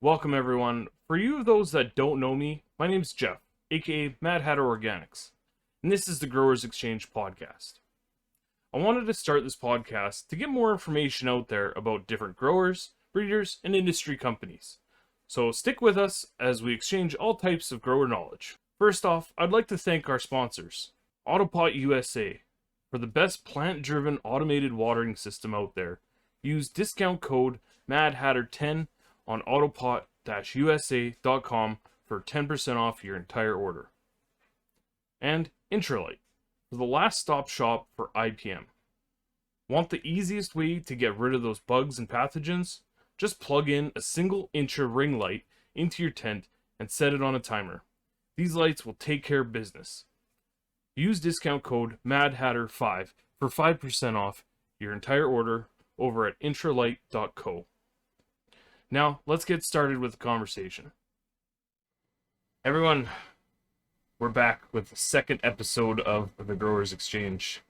Welcome, everyone. For you of those that don't know me, my name's Jeff, aka Mad Hatter Organics, and this is the Growers Exchange podcast. I wanted to start this podcast to get more information out there about different growers, breeders, and industry companies. So stick with us as we exchange all types of grower knowledge. First off, I'd like to thank our sponsors, Autopot USA, for the best plant-driven automated watering system out there. Use discount code MADHATTER10 on autopot-usa.com for 10% off your entire order. And Intralite, for the last stop shop for IPM. Want the easiest way to get rid of those bugs and pathogens? Just plug in a single Intra ring light into your tent and set it on a timer. These lights will take care of business. Use discount code MADHATTER5 for 5% off your entire order over at intralight.co. Now, let's get started with the conversation. Everyone, we're back with the second episode of the Growers Exchange.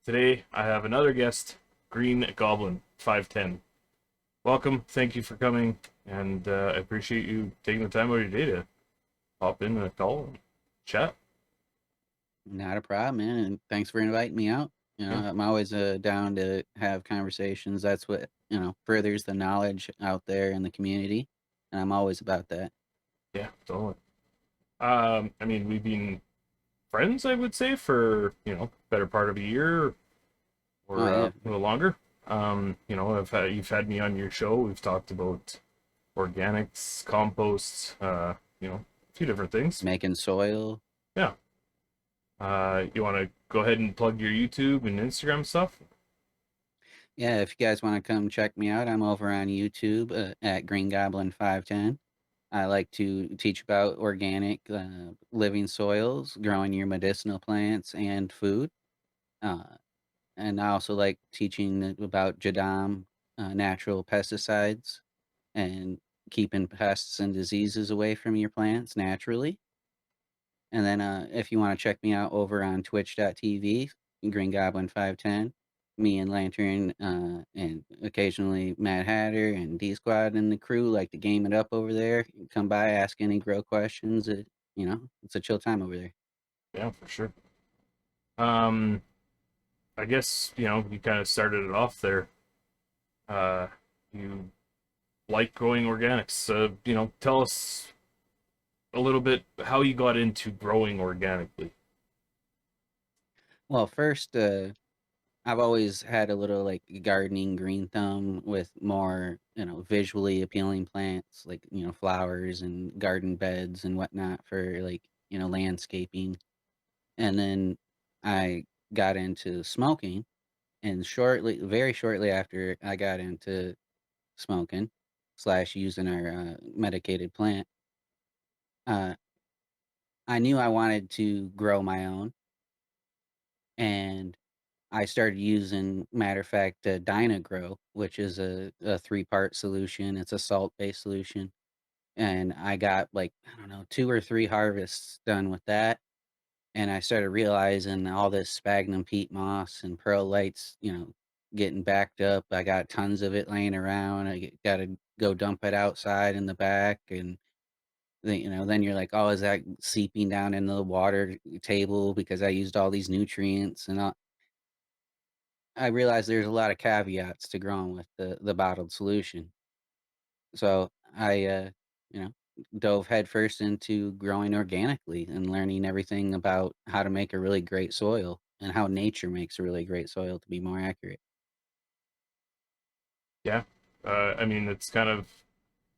Today, I have another guest, Green Goblin 510. Welcome, thank you for coming, and I appreciate you taking the time out of your day to hop in a call and chat. Not a problem, man. And thanks for inviting me out. Yeah, I'm always down to have conversations. That's what, furthers the knowledge out there in the community. And I'm always about that. yeah, totally. We've been friends, I would say, for, better part of a year Oh, or yeah. a little longer. You've had me on your show. We've talked about organics, composts, a few different things. Making soil. Yeah. You want to go ahead and plug your YouTube and Instagram stuff? Yeah, if you guys want to come check me out, I'm over on YouTube at Green Goblin 510. I like to teach about organic living soils, growing your medicinal plants and food. Uh, and I also like teaching about Jadam, natural pesticides, and keeping pests and diseases away from your plants naturally. And then if you want to check me out over on twitch.tv, Green Goblin 510, me and Lantern and occasionally Mad Hatter and D Squad and the crew like to game it up over there. Come by, ask any grow questions. It's a chill time over there. Yeah, for sure. Um, I guess, you kind of started it off there. You like growing organics. Tell us a little bit how you got into growing organically. Well, first, I've always had a little like gardening green thumb with more, visually appealing plants like, flowers and garden beds and whatnot for like, landscaping. And then I got into smoking, and very shortly after I got into smoking slash using our medicated plant, uh, I knew I wanted to grow my own, and I started using, matter of fact, Dynagrow, which is a three-part solution. It's a salt-based solution. And I got like, I don't know, two or three harvests done with that. And I started realizing all this sphagnum peat moss and perlites, getting backed up. I got tons of it laying around. I got to go dump it outside in the back. And then you're like, oh, is that seeping down into the water table because I used all these nutrients and all. I realized there's a lot of caveats to growing with the bottled solution. So I, you know, dove headfirst into growing organically and learning everything about how to make a really great soil and how nature makes a really great soil to be more accurate. Yeah. It's kind of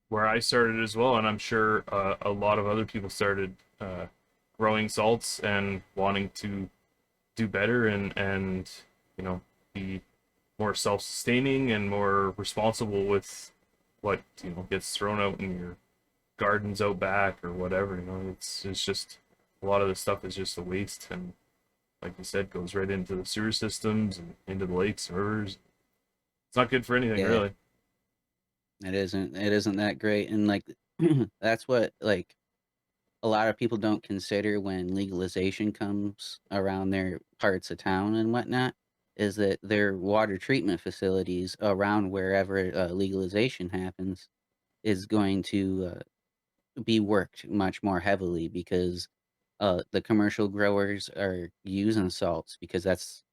where I started as well, and I'm sure a lot of other people started growing salts and wanting to do better and be more self-sustaining and more responsible with what gets thrown out in your gardens out back or whatever. It's just a lot of the stuff is just a waste, and like you said, goes right into the sewer systems and into the lakes and rivers. It's not good for anything, Yeah, really. it isn't that great. And like that's what like a lot of people don't consider when legalization comes around their parts of town and whatnot, is that their water treatment facilities around wherever legalization happens is going to be worked much more heavily because the commercial growers are using salts because that's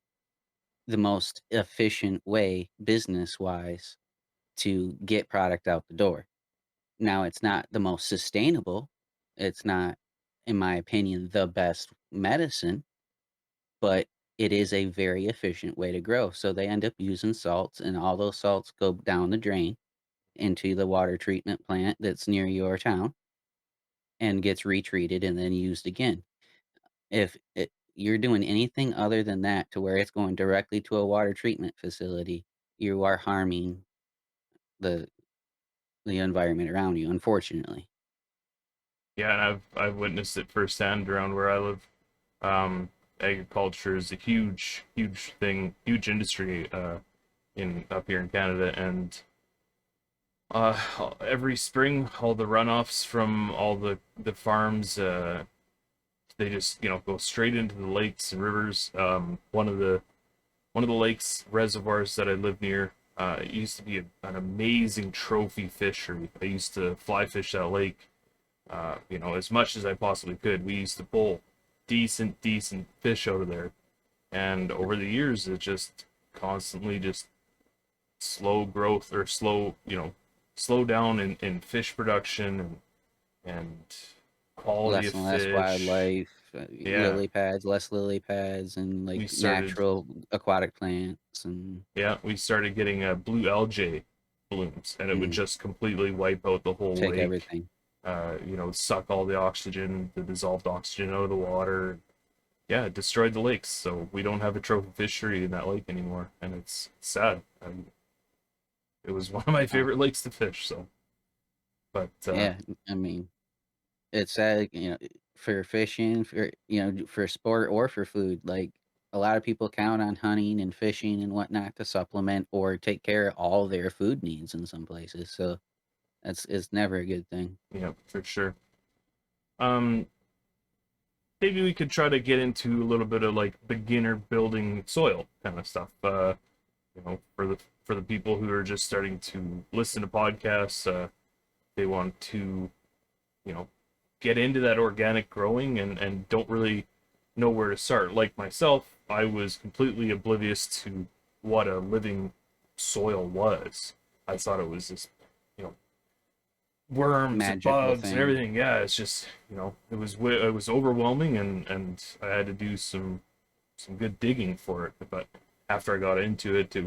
the most efficient way, business wise, to get product out the door. Now, it's not the most sustainable. It's not, in my opinion, the best medicine, but it is a very efficient way to grow. So they end up using salts, and all those salts go down the drain into the water treatment plant that's near your town and gets retreated and then used again. If you're doing anything other than that to where it's going directly to a water treatment facility, you are harming the the environment around you, unfortunately. Yeah, and I've witnessed it firsthand around where I live. Agriculture is a huge thing, huge industry in up here in Canada, and every spring, all the runoffs from all the farms, they just go straight into the lakes and rivers. One of the lakes reservoirs that I live near, it used to be an amazing trophy fishery. I used to fly fish that lake, as much as I possibly could. We used to pull decent fish out of there, and over the years, it just constantly just slow growth or slow down in fish production and quality of Less and less fish. wildlife, Yeah, less lily pads, and, like, we started natural aquatic plants and yeah, we started getting blue algae blooms, and it would mhm, just completely wipe out the whole take lake. everything. Suck all the oxygen, the dissolved oxygen out of the water. Yeah, it destroyed the lakes, so we don't have a trophy fishery in that lake anymore, and it's sad. It was one of my Oh, favorite lakes to fish. So, but yeah, I mean, it's sad, for fishing, for sport or for food, like, a lot of people count on hunting and fishing and whatnot to supplement or take care of all their food needs in some places, so it's never a good thing. for sure. Um, Maybe we could try to get into a little bit of like beginner building soil kind of stuff. For the people who are just starting to listen to podcasts, they want to you know get into that organic growing and don't really know where to start. Like myself, I was completely oblivious to what a living soil was. I thought it was just you know worms and Magical bugs and thing. everything. Yeah, it's just it was overwhelming, and I had to do some good digging for it. But after I got into it, it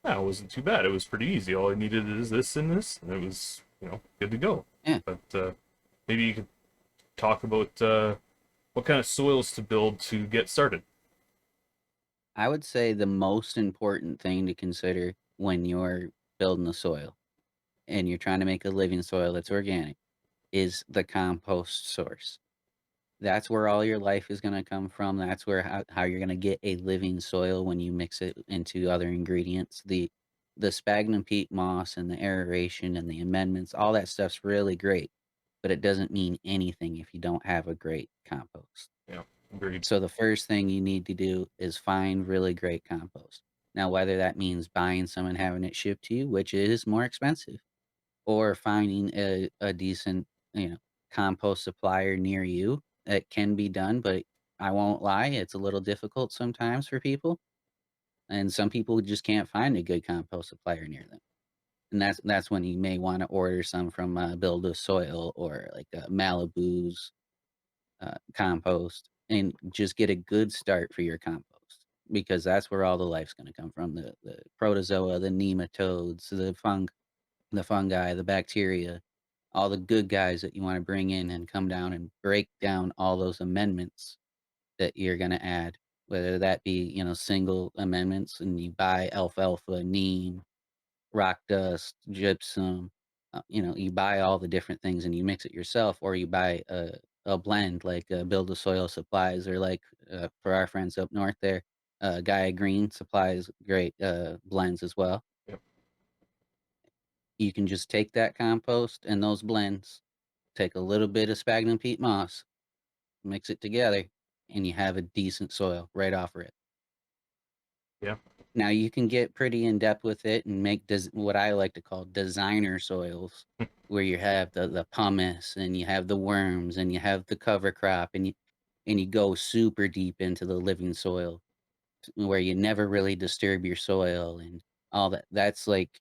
wasn't too bad. It was pretty easy. All I needed is this and this, and it was good to go. Yeah. But maybe you could talk about what kind of soils to build to get started. I would say the most important thing to consider when you're building the soil and you're trying to make a living soil that's organic is the compost source. That's where all your life is going to come from. That's where how you're going to get a living soil when you mix it into other ingredients. The sphagnum peat moss and the aeration and the amendments, all that stuff's really great, but it doesn't mean anything if you don't have a great compost. Yeah, agreed. So the first thing you need to do is find really great compost. Now, whether that means buying some and having it shipped to you, which is more expensive, or finding a decent, you know, compost supplier near you, it can be done, but I won't lie, it's a little difficult sometimes for people. And some people just can't find a good compost supplier near them. And that's when you may want to order some from Build a Soil or like Malibu's compost and just get a good start for your compost because that's where all the life's going to come from the protozoa, the nematodes, the fungi, the bacteria, all the good guys that you want to bring in and come down and break down all those amendments that you're going to add, whether that be, single amendments and you buy alfalfa, neem, rock dust, gypsum. You buy all the different things and you mix it yourself, or you buy a blend like Build a Soil Supplies, or like for our friends up north there, Gaia Green supplies great blends as well. Yep. You can just take that compost and those blends, take a little bit of sphagnum peat moss, mix it together, and you have a decent soil right off rip. Yeah. Now you can get pretty in depth with it and make what I like to call designer soils, where you have the pumice and you have the worms and you have the cover crop and you go super deep into the living soil where you never really disturb your soil and all that. That's like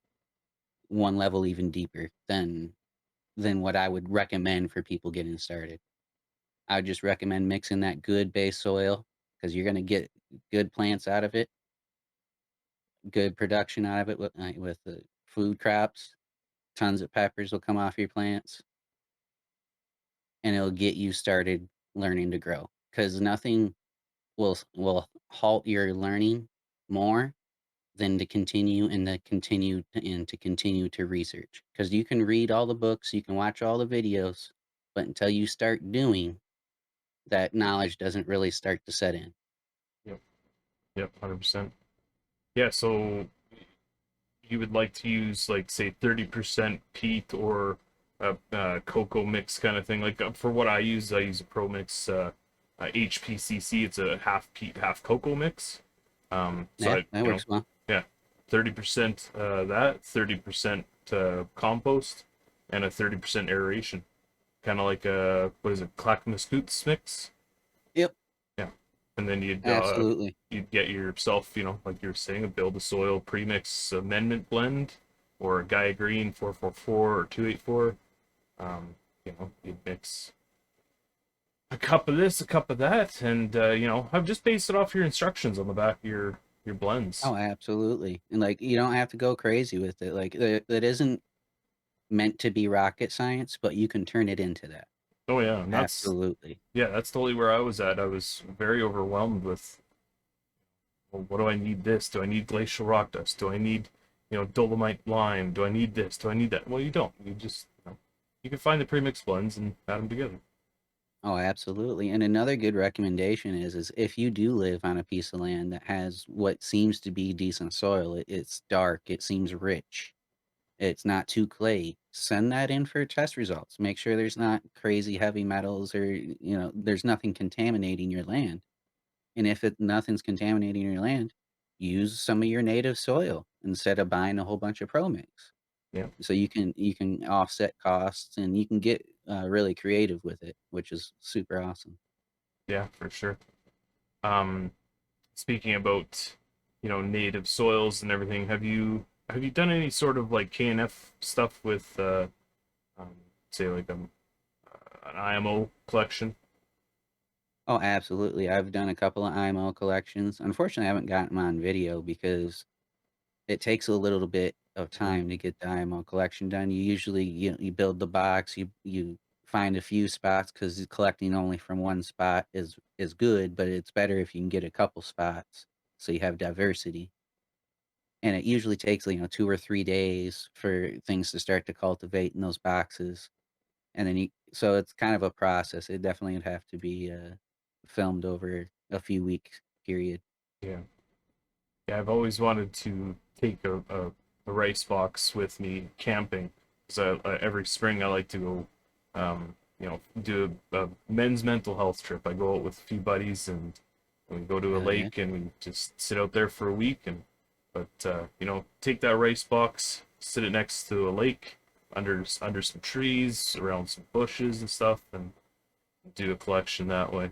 one level even deeper than what I would recommend for people getting started. I would just recommend mixing that good base soil because you're gonna get good plants out of it, good production out of it with the food crops. Tons of peppers will come off your plants, and it'll get you started learning to grow. Because nothing will halt your learning more than to continue and to continue to research. Because you can read all the books, you can watch all the videos, but until you start doing, that knowledge doesn't really start to set in. Yep. Yep. 100%. Yeah. So you would like to use like say 30% peat or a cocoa mix kind of thing. Like for what I use a Pro Mix HPCC. It's a half peat, half cocoa mix. So Yeah, I, that works well. yeah, 30% that, 30% compost, and a 30% aeration. Kind of like a what is it, Clackamas mix? Yep, Yeah, and then absolutely. you'd get yourself, like you were saying, a build a soil premix amendment blend, or a Gaia Green 444 or 284. You'd mix a cup of this, a cup of that, and I've just based it off your instructions on the back of your blends. Oh, absolutely. And like you don't have to go crazy with it. Like it isn't meant to be rocket science, but you can turn it into that. Oh yeah, and Absolutely. that's totally where I was at. I was very overwhelmed with, well, what do I need this? Do I need glacial rock dust? Do I need, dolomite lime? Do I need this? Do I need that? Well, you don't. You just, you can find the premix blends and add them together. Oh, absolutely. And another good recommendation is if you do live on a piece of land that has what seems to be decent soil, it's dark, it seems rich, it's not too clay, send that in for test results. Make sure there's not crazy heavy metals or there's nothing contaminating your land. And if nothing's contaminating your land, use some of your native soil instead of buying a whole bunch of pro mix. Yeah, So you can offset costs and you can get really creative with it, which is super awesome. yeah, for sure. Um, Speaking about, native soils and everything, have you done any sort of like KNF stuff with, um, say like an IMO collection? Oh, absolutely. I've done a couple of IMO collections. Unfortunately, I haven't gotten them on video because it takes a little bit of Mm, time to get the IMO collection done. You usually you build the box, you find a few spots because collecting only from one spot is good, but it's better if you can get a couple spots so you have diversity. And it usually takes 2 or 3 days for things to start to cultivate in those boxes. And then so it's kind of a process. It definitely would have to be filmed over a few week period. yeah. Yeah, I've always wanted to take a rice box with me camping because every spring I like to go, do a men's mental health trip. I go out with a few buddies and we go to a Oh yeah. lake and we just sit out there for a week take that rice box, sit it next to a lake under some trees, around some bushes and stuff, and do a collection that way.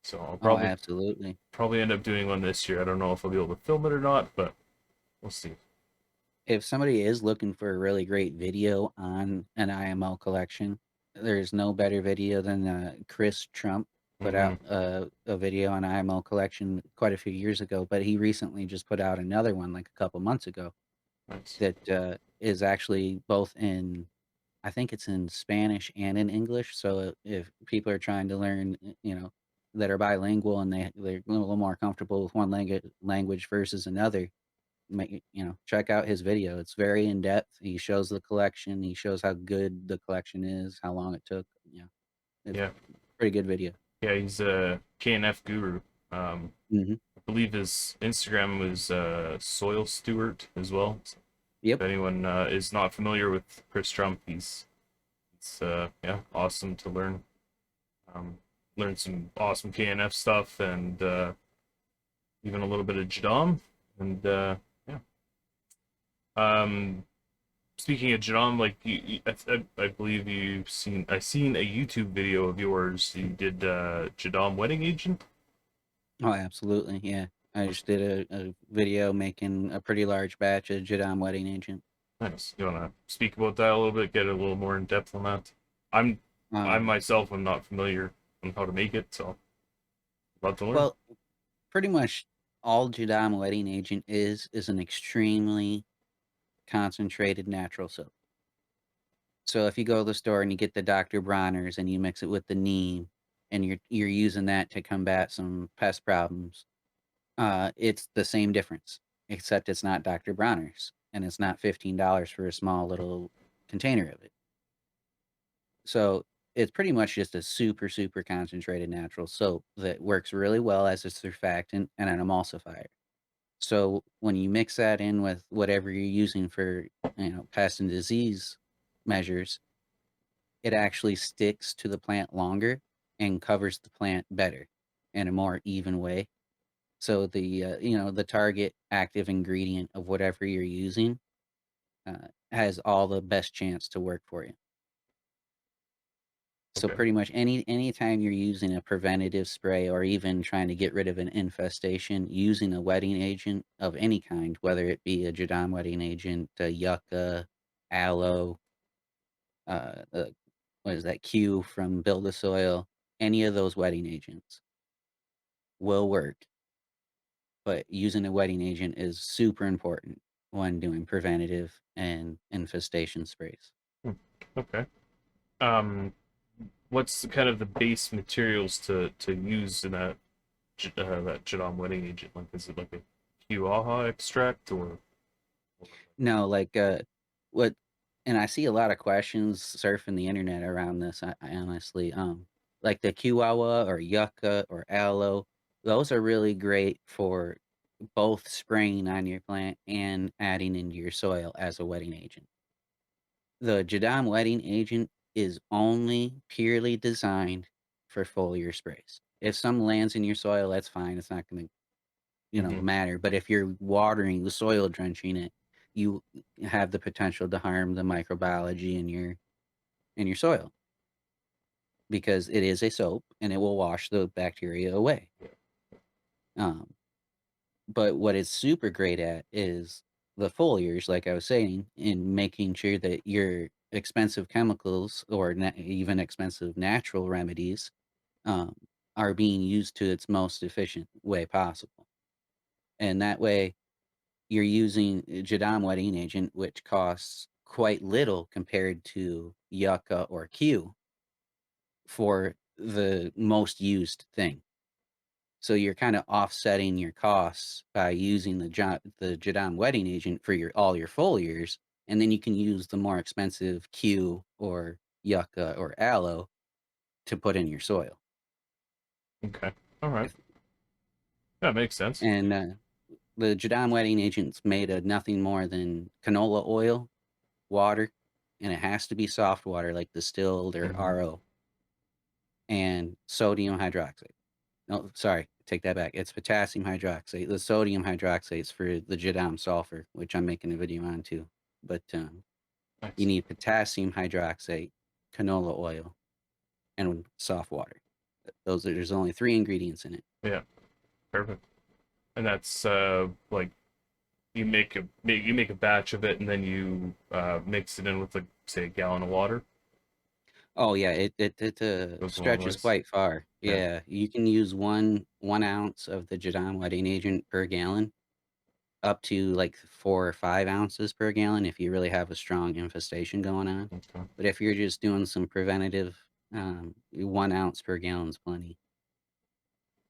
So I'll Oh, probably absolutely. probably end up doing one this year. I don't know if I'll be able to film it or not, but we'll see. If somebody is looking for a really great video on an IMO collection, there's no better video than Chris Trump put Mm-hmm. out a video on IMO collection quite a few years ago, but he recently just put out another one like a couple months ago Nice. that is actually both in, I think it's in Spanish and in English. So if people are trying to learn, that are bilingual and they're a little more comfortable with one language versus another, check out his video. It's very in depth. He shows the collection. He shows how good the collection is, how long it took. It's Yeah, pretty good video. yeah. He's a KNF guru. Hmm. I believe his Instagram was Soil Stewart as well. So if Yep. anyone is not familiar with Chris Trump, it's yeah, awesome to um, learn some awesome KNF stuff and even a little bit of Jadam. And yeah. Um, Speaking of Jadam, like I believe I seen a YouTube video of yours. You did Jadam Wedding Agent. Oh, absolutely, yeah. I just did a video making a pretty large batch of Jadam Wedding Agent. Nice. You wanna speak about that a little bit? Get a little more in depth on that. I'm I Um, myself am not familiar on how to make it, so love to learn. well, pretty much all Jadam Wedding Agent is an extremely concentrated natural soap. So if you go to the store and you get the Dr. Bronner's and you mix it with the neem and you're using that to combat some pest problems, it's the same difference, except it's not Dr. Bronner's and it's not $15 for a small little container of it. So it's pretty much just a super, super concentrated natural soap that works really well as a surfactant and an emulsifier. So when you mix that in with whatever you're using for, pest and disease measures, it actually sticks to the plant longer and covers the plant better in a more even way. So the target active ingredient of whatever you're using has all the best chance to work for you. So Okay. pretty much anytime you're using a preventative spray or even trying to get rid of an infestation using a wetting agent of any kind, whether it be a Jadam wetting agent, yucca, aloe, uh, what is that, Q from Build a Soil, any of those wetting agents will work. But using a wetting agent is super important when doing preventative and infestation sprays. Hmm. Okay. Um, what's kind of the base materials to use in that Jadam Wedding Agent? Like, is it like a Chihuahua extract or No, like, what and I see a lot of questions surfing the internet around this, I honestly, like the Chihuahua or Yucca or Aloe, those are really great for both spraying on your plant and adding into your soil as a wetting agent. The Jadam wetting agent is only purely designed for foliar sprays. If some lands in your soil, that's fine, it's not gonna Mm-hmm. matter. But if you're watering the soil, drenching it, you have the potential to harm the microbiology in your soil because it is a soap and it will wash the bacteria away. Um, but what it's super great at is the foliars, like I was saying, in making sure that your expensive chemicals or even expensive natural remedies um, are being used to its most efficient way possible. And that way, you're using Jadam wetting agent, which costs quite little compared to Yucca or Q for the most used thing. So you're kind of offsetting your costs by using the Jadam wetting agent for your all your foliars, and then you can use the more expensive Q or Yucca or Aloe to put in your soil. Okay. All right. If That makes sense. and The Jadam wetting agent's made of nothing more than canola oil, water, and it has to be soft water like distilled or Mm-hmm. RO, and sodium hydroxide. No, sorry, take that back. It's potassium hydroxide. The sodium hydroxide's for the Jadam sulfur, which I'm making a video on too. But you Nice. need potassium hydroxide, canola oil, and soft water. There's only three ingredients in it. Yeah. Perfect. And that's like you make a batch of it and then you mix it in with like say a gallon of water. Oh yeah, it Goes a long stretches ways. quite far. Yeah. Yeah, you can use one ounce of the Jadam wetting agent per gallon, up to like 4 or 5 ounces per gallon if you really have a strong infestation going on. Okay. But if you're just doing some preventative, 1 ounce per gallon is plenty.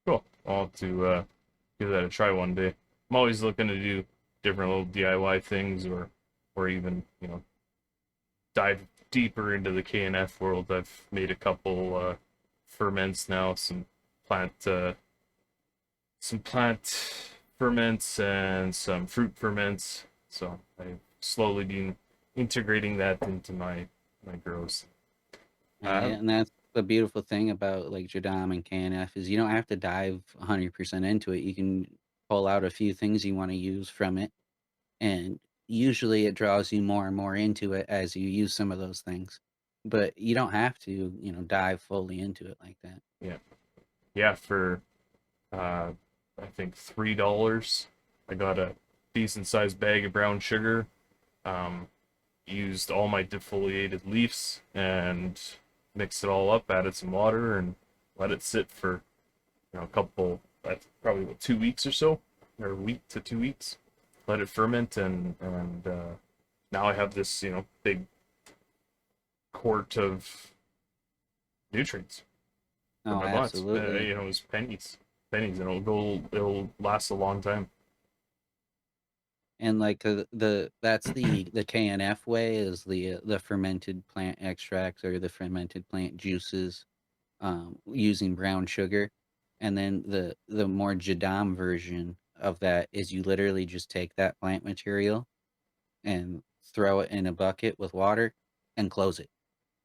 Cool. I'll have to give that a try one day. I'm always looking to do different little DIY things or even, dive deeper into the KNF world. I've made a couple ferments now, plant uh, some plant ferments and some fruit ferments. So I've slowly been integrating that into my grows. Yeah, Uh, and that's the beautiful thing about like Jadam and KNF is you don't have to dive 100% into it. You can pull out a few things you wanna use from it, and usually it draws you more and more into it as you use some of those things. But you don't have to, dive fully into it like that. Yeah. Yeah, for uh, I think $3, I got a decent sized bag of brown sugar. Um, Used all my defoliated leaves and mixed it all up, added some water, and let it sit for a couple, probably what, 2 weeks or so, or a week to 2 weeks. Let it ferment, and now I have this big quart of nutrients for Oh, my plants. absolutely. It was pennies, and it'll last a long time. And, like, the that's the KNF way is the fermented plant extracts or the fermented plant juices, using brown sugar, and then the more Jadam version of that is you literally just take that plant material and throw it in a bucket with water and close it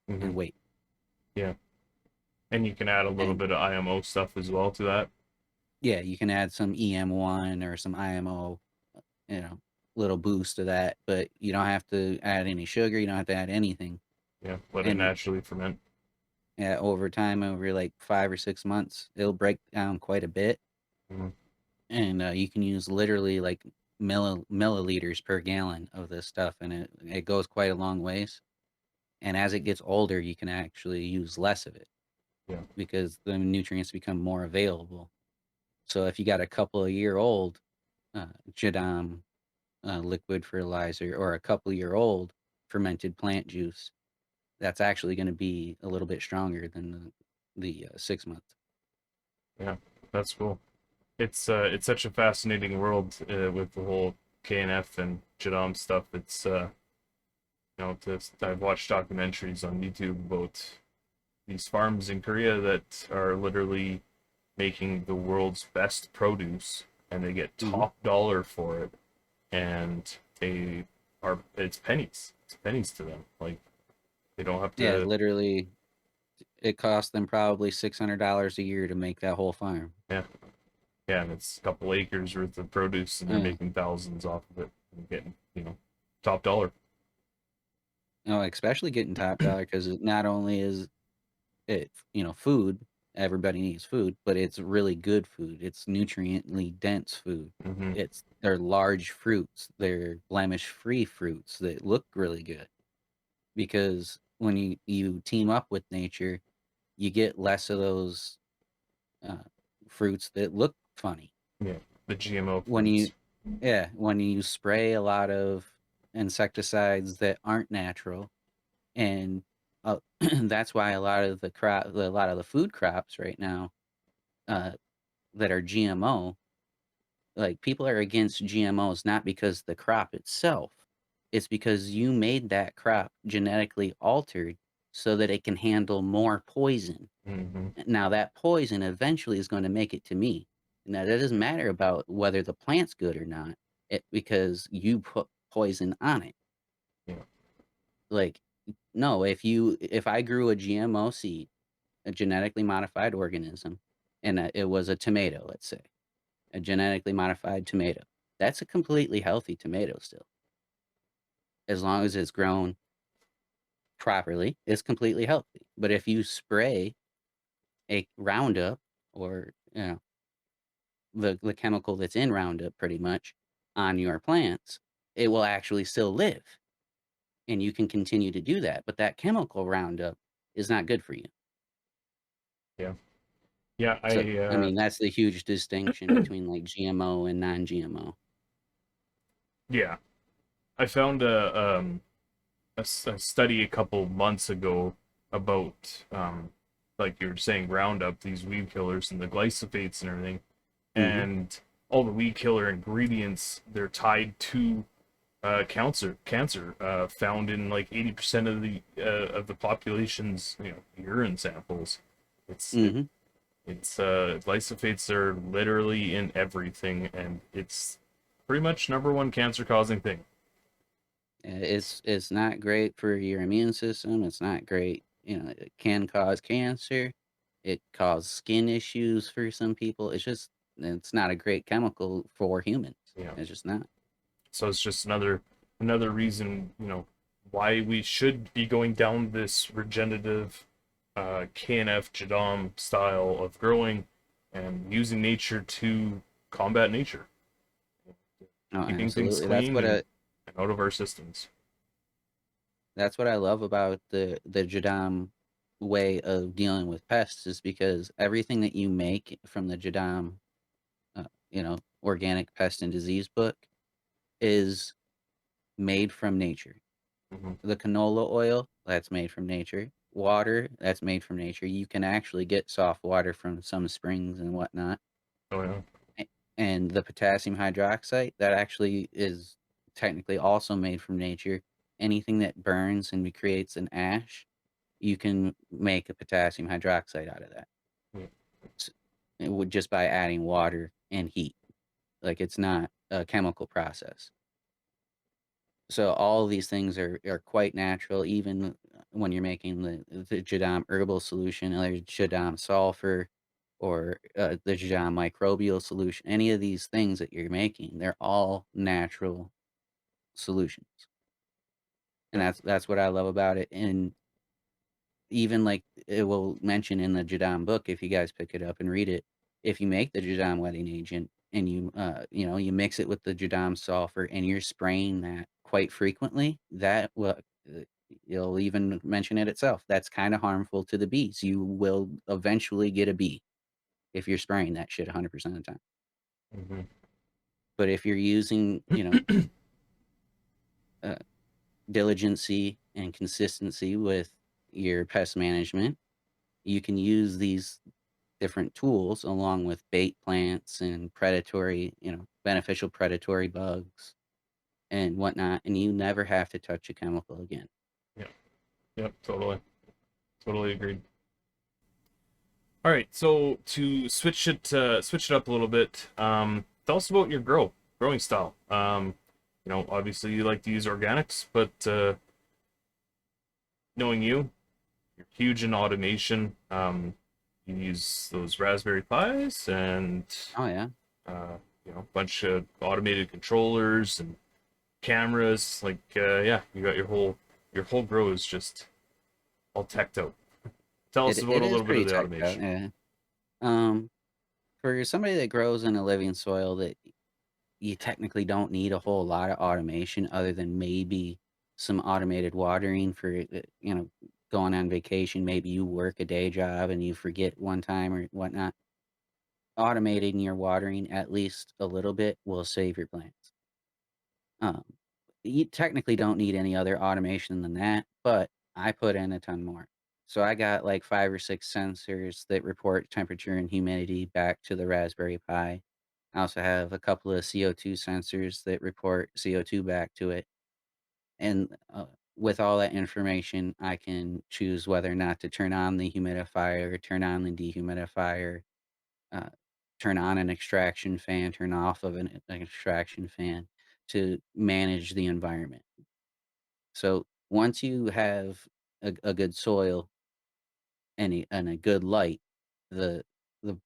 Hmm. and wait. Yeah, and you can add a little And bit of IMO stuff as well to that. yeah, you can add some EM1 or some IMO, you know, little boost to that, but you don't have to add any sugar, you don't have to add anything. Yeah, let it And naturally ferment. over time, over like 5 or 6 months, it'll break down quite a bit. Hmm. And you can use literally like milliliters per gallon of this stuff, and it goes quite a long ways. And as it gets older, you can actually use less of it Yeah. because the nutrients become more available. So if you got a couple of year old Jadam liquid fertilizer or a couple year old fermented plant juice, that's actually going to be a little bit stronger than the 6 month. Yeah, that's cool. It's such a fascinating world with the whole KNF and Jadam stuff. It's I've watched documentaries on YouTube about these farms in Korea that are literally making the world's best produce, and they get Hmm. top dollar for it, and it's pennies. It's pennies to them. Like they don't have Yeah, to. literally, it cost them probably $600 a year to make that whole farm. Yeah, yeah, and it's a couple acres worth of produce, and they're Yeah. making thousands off of it and getting top dollar. No, especially getting top dollar because not only is it, food, everybody needs food, but it's really good food. It's nutriently dense food. Hmm. They're large fruits. They're blemish-free fruits that look really good because when you team up with nature, you get less of those uh, fruits that look funny. Yeah, the GMO When fruits. when you spray a lot of insecticides that aren't natural, and that's why a lot of the food crops right now uh, that are GMO, like people are against GMOs not because the crop itself, it's because you made that crop genetically altered so that it can handle more poison. Hmm. Now that poison eventually is going to make it to me. Now that doesn't matter about whether the plant's good or not, because you put poison on it. Yeah, Like no, if I grew a GMO seed, a genetically modified organism, and it was a tomato, let's say, a genetically modified tomato. That's a completely healthy tomato still. As long as it's grown properly, it's completely healthy. But if you spray a Roundup or the chemical that's in Roundup pretty much on your plants, it will actually still live. And you can continue to do that. But that chemical Roundup is not good for you. yeah, yeah. So I mean that's the huge distinction between like GMO and non-GMO. Yeah, I found a study a couple months ago about like you were saying Roundup, these weed killers and the glyphosates and everything, Hmm. and all the weed killer ingredients, they're tied to cancer found in like 80% of the population's urine samples. It's it, Hmm. it's Glyphosates are literally in everything, and it's pretty much number one cancer causing thing. It's not great for your immune system. It's not great. It can cause cancer. It causes skin issues for some people. It's just It's not a great chemical for humans. Yeah. It's just not. So it's just another reason, why we should be going down this regenerative KNF Jadam style of growing and using nature to combat nature, No, keeping things absolutely. clean and out of our systems. That's what I love about the Jadam way of dealing with pests is because everything that you make from the Jadam, organic pest and disease book is made from nature. Hmm. The canola oil, that's made from nature. Water, that's made from nature. You can actually get soft water from some springs and whatnot. Oh yeah. A- And the potassium hydroxide, that actually is technically also made from nature. Anything that burns and creates an ash, you can make a potassium hydroxide out of that. Yeah. S- It would just by adding water and heat. Like it's not a chemical process. So all of these things are quite natural, even when you're making the Jadam herbal solution, or Jadam sulfur, or the Jadam microbial solution. Any of these things that you're making, they're all natural solutions, and Yeah. that's what I love about it. And even like it will mention in the Jadam book, if you guys pick it up and read it, if you make the Jadam wetting agent and you mix it with the Jadam sulfur and you're spraying that quite frequently, that will uh, you'll even mention it itself. That's kind of harmful to the bees. You will eventually get a bee if you're spraying that shit 100% of the time. Hmm. But if you're using, uh, diligency and consistency with your pest management, you can use these different tools along with bait plants and predatory, beneficial predatory bugs and whatnot, and you never have to touch a chemical again. Yeah. Yep. Totally agreed. All right. So to switch it up a little bit, tell us about your growing style. Obviously you like to use organics, but knowing you, you're huge in automation. You use those Raspberry Pis and Oh yeah, uh, a bunch of automated controllers and cameras. Like, yeah, you got your whole grow is just all teched out. Tell us about it a is little bit pretty of the teched out. automation. Yeah. Um, for somebody that grows in a living soil, that you technically don't need a whole lot of automation other than maybe some automated watering for going on vacation. Maybe you work a day job and you forget one time or whatnot. Automating your watering at least a little bit will save your plants. Um, you technically don't need any other automation than that, but I put in a ton more. So I got like 5 or 6 sensors that report temperature and humidity back to the Raspberry Pi. I also have a couple of CO2 sensors that report CO2 back to it. And with all that information, I can choose whether or not to turn on the humidifier, turn on the dehumidifier, uh, turn on an extraction fan, turn off of an extraction fan to manage the environment. So once you have a good soil and a good light, the the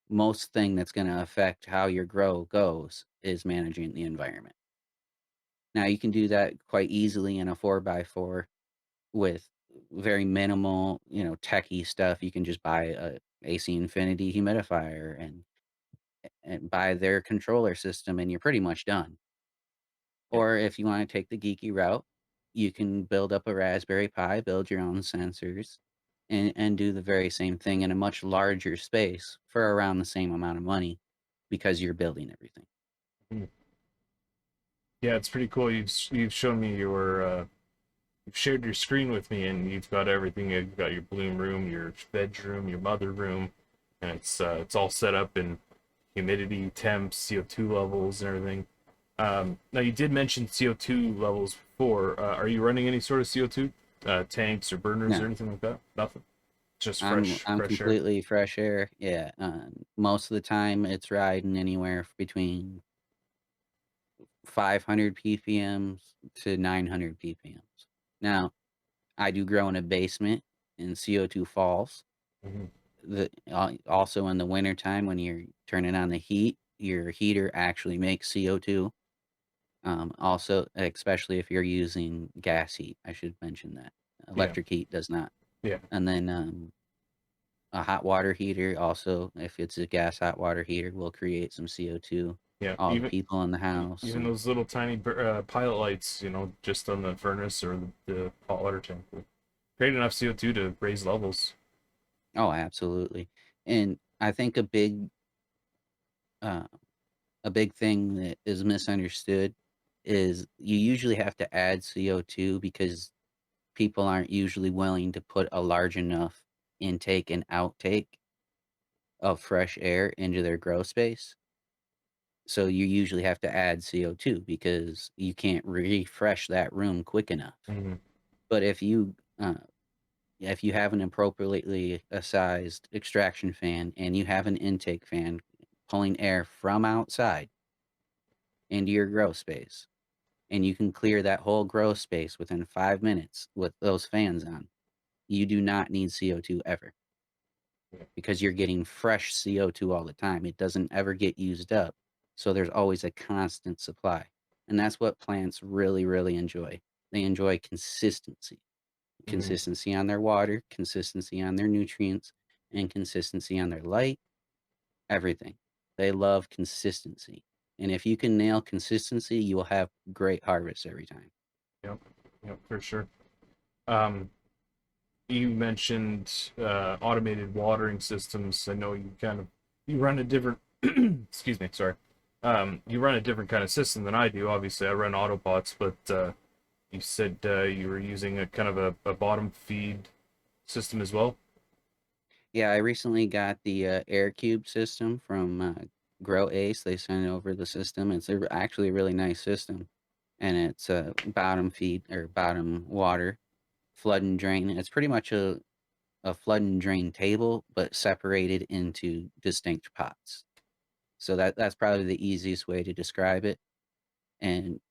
most thing that's going to affect how your grow goes is managing the environment. Now you can do that quite easily in a 4x4 with very minimal, techie stuff. You can just buy a AC Infinity humidifier and buy their controller system, and you're pretty much done. Yeah. Or if you wanna take the geeky route, you can build up a Raspberry Pi, build your own sensors, and do the very same thing in a much larger space for around the same amount of money because you're building everything. Mhm. Yeah, it's pretty cool. You've shown me you've shared your screen with me, and you've got everything. You've got your bloom room, your bedroom, your mother room, and it's all set up in humidity, temps, CO2 levels, and everything. Now you did mention CO2 levels before. Are you running any sort of CO2 tanks or burners or No, anything like that? Nothing. Just I'm fresh air. completely fresh air, yeah, most of the time, it's riding anywhere between 500 ppms to 900 ppms. Now, I do grow in a basement, and CO2 falls. Hmm. Also in the wintertime when you're turning on the heat, your heater actually makes CO2. Also, especially if you're using gas heat, I should mention that. Yeah. Electric heat does not. Yeah. And then a hot water heater also, if it's a gas hot water heater, will create some CO2. Yeah. All the people in the house Even and those little tiny pilot lights, just on the furnace or the hot water tank, would create enough CO2 to raise levels. oh, absolutely. And I think uh, a big thing that is misunderstood is you usually have to add CO2 because people aren't usually willing to put a large enough intake and outtake of fresh air into their grow space. So you usually have to add CO2 because you can't refresh that room quick enough. Hmm. But if you have an appropriately sized extraction fan and you have an intake fan pulling air from outside into your grow space, and you can clear that whole grow space within 5 minutes with those fans on, you do not need CO2 ever Yeah. because you're getting fresh CO2 all the time. It doesn't ever get used up. So there's always a constant supply. And that's what plants really, really enjoy. They enjoy consistency. Hmm. Consistency on their water, consistency on their nutrients, and consistency on their light, everything. They love consistency. And if you can nail consistency, you will have great harvests every time. Yep. Yep. For sure. Um, you mentioned automated watering systems. I know you run a different. Excuse me. Sorry. You run a different kind of system than I do. Obviously, I run autopots, but you said you were using a kind of a bottom feed system as well. Yeah, I recently got the Air Cube system from Grow Ace. They sent over the system. Actually a really nice system, and it's bottom feed or bottom water, flood and drain. It's pretty much a flood and drain table, but separated into distinct pots. So that's probably the easiest way to describe it. And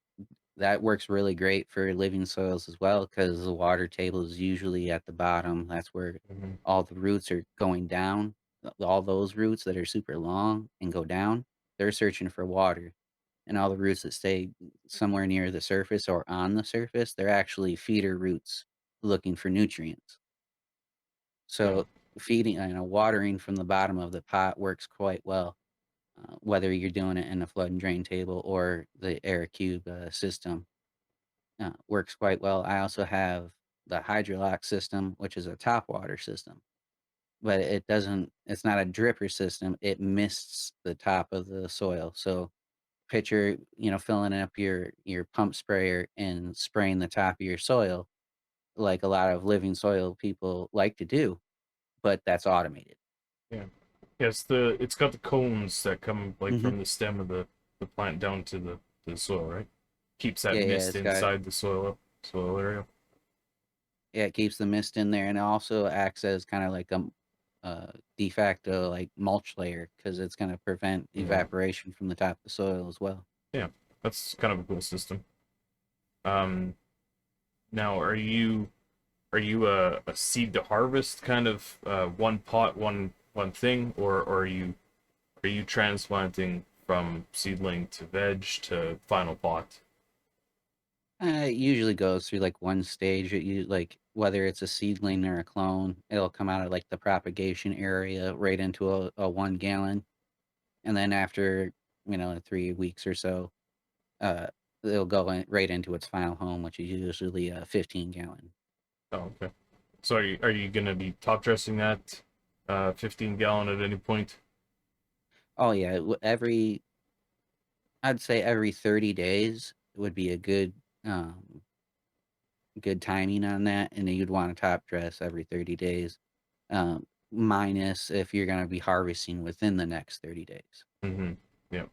that works really great for living soils as well because the water table is usually at the bottom. That's where Hmm. all the roots are going down. All those roots that are super long and go down, they're searching for water. And all the roots that stay somewhere near the surface or on the surface, they're actually feeder roots looking for nutrients. Yeah. So watering from the bottom of the pot works quite well, whether you're doing it in a flood and drain table or the air cube system. Works quite well. I also have the Hydrolock system, which is a top water system, but it's not a dripper system. It mists the top of the soil. So picture, filling up your pump sprayer and spraying the top of your soil like a lot of living soil people like to do, but that's automated. Yeah. Yes, it's got the cones that come like Hmm. from the stem of the plant down to the soil, right? Keeps that Yeah, yeah, mist inside the soil area. it keeps the mist in there, and it also acts as kind of like de facto like mulch layer because it's going to prevent Yeah. evaporation from the top of the soil as well. Yeah. That's kind of a cool system. Um, Now are you a seed to harvest kind of one pot one thing, or are you transplanting from seedling to veg to final pot? It usually goes through like one stage. Like whether it's a seedling or a clone, it'll come out of like the propagation area right into a 1 gallon, and then after 3 weeks or so, uh, it'll go right into its final home, which is usually a 15 gallon. Oh, okay. So are you gonna be top dressing that 15 gallon at any point? Oh yeah, I'd say every 30 days would be a good timing on that, and then you'd want to top dress every 30 days, minus if you're going to be harvesting within the next 30 days. Mm-hmm. Yeah.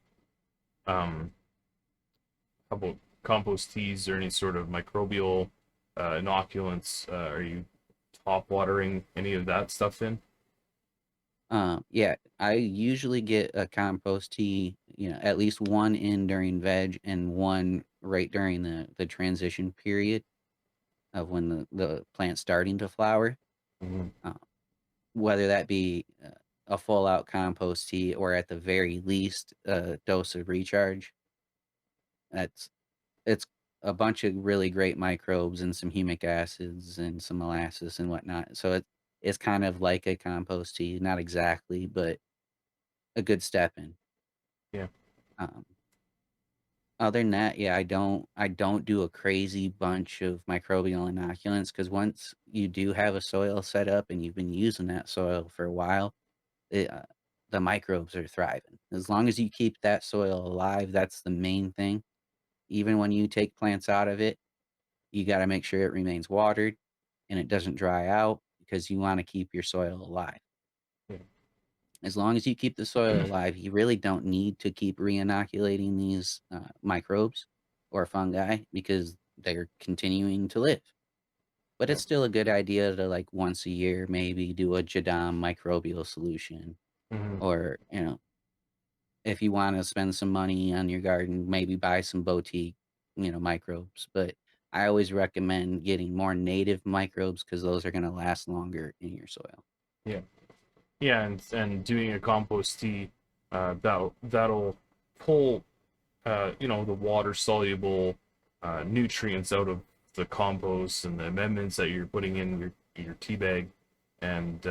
Um, how about compost teas or any sort of microbial inoculants? Are you top watering any of that stuff in? Yeah, I usually get a compost tea, at least one in during veg and one right during the transition period of when the plant's starting to flower. Mm-hmm. whether that be a full out compost tea or at the very least a dose of recharge. That's it's a bunch of really great microbes and some humic acids and some molasses and whatnot. So it's kind of like a compost tea, not exactly, but a good step in. Yeah. Um, Other than that, yeah, I don't do a crazy bunch of microbial inoculants because once you do have a soil set up and you've been using that soil for a while, it, the microbes are thriving. As long as you keep that soil alive, that's the main thing. Even when you take plants out of it, you got to make sure it remains watered and it doesn't dry out because you want to keep your soil alive. Yeah. As long as you keep the soil alive, you really don't need to keep re-inoculating these microbes or fungi because they're continuing to live. But Yeah. it's still a good idea to like once a year maybe do a Jadam microbial solution, Hmm. or if you want to spend some money on your garden, maybe buy some boutique, microbes. But I always recommend getting more native microbes because those are going to last longer in your soil. Yeah. Yeah, and doing a compost tea, that'll pull the water soluble nutrients out of the compost and the amendments that you're putting in your tea bag, and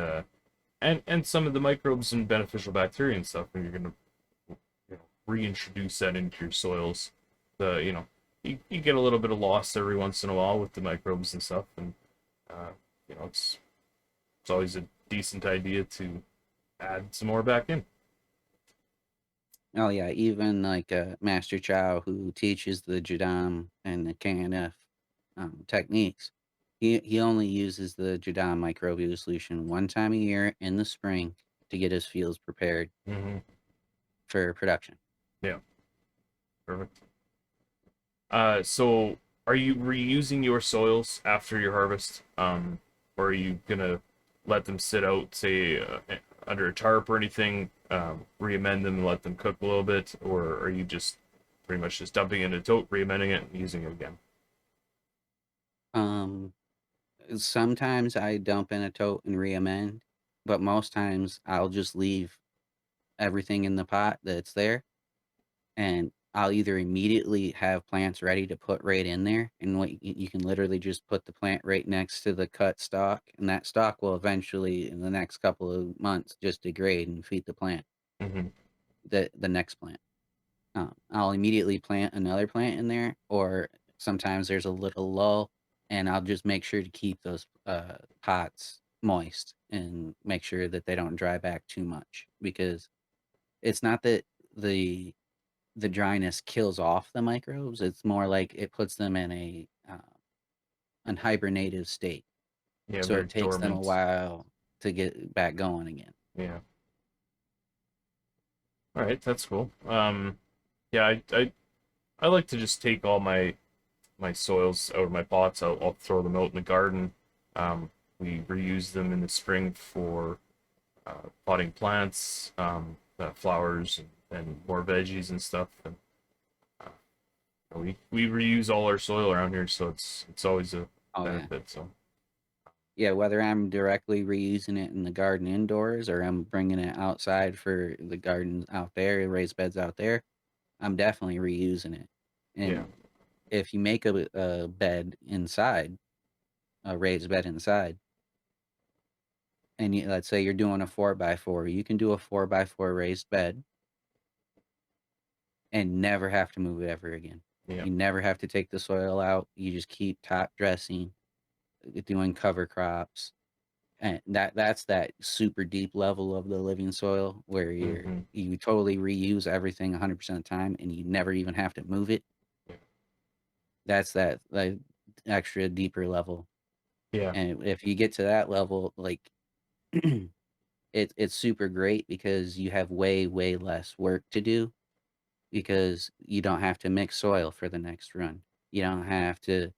and some of the microbes and beneficial bacteria and stuff, and you're gonna reintroduce that into your soils. You get a little bit of loss every once in a while with the microbes and stuff, and uh, it's always a decent idea to add some more back in. Oh yeah, even like Master Chow, who teaches the Jadam and the KNF techniques, he only uses the Jadam microbial solution one time a year in the spring to get his fields prepared Hmm. for production. Yeah, perfect. So are you reusing your soils after your harvest? Or are you gonna let them sit out, say, under a tarp or anything, re-amend them and let them cook a little bit, or are you just pretty much just dumping it in a tote, re-amending it, and using it again? Um, Sometimes I dump in a tote and re-amend, but most times I'll just leave everything in the pot that's there, and I'll either immediately have plants ready to put right in there, and what you can literally just put the plant right next to the cut stalk, and that stalk will eventually, in the next couple of months, just degrade and feed the plant, Hmm. the next plant. I'll immediately plant another plant in there, or sometimes there's a little lull, and I'll just make sure to keep those pots moist and make sure that they don't dry back too much because it's not that the the dryness kills off the microbes. It's more like it puts them in a an hibernative state, Yeah, so very it takes them a dormant. while to get back going again. Yeah. All right, that's cool. Yeah, I like to just take all my soils out of my pots. I'll throw them out in the garden. Um, we reuse them in the spring for potting plants, flowers, and more veggies and stuff. And we reuse all our soil around here, so it's always a Oh yeah, benefit. So yeah. Whether I'm directly reusing it in the garden indoors or I'm bringing it outside for the gardens out there, raised beds out there, I'm definitely reusing it. yeah. And if you make a bed inside, a raised bed inside, and let's say you're doing a 4x4, you can do a 4x4 raised bed and never have to move it ever again. Yeah. You never have to take the soil out. You just keep top dressing, doing cover crops, and that's that super deep level of the living soil where Hmm. you totally reuse everything 100% of the time, and you never even have to move it. Yeah. That's that like extra deeper level, Yeah. and if you get to that level, like it's super great because you have way less work to do because you don't have to mix soil for the next run. You don't have to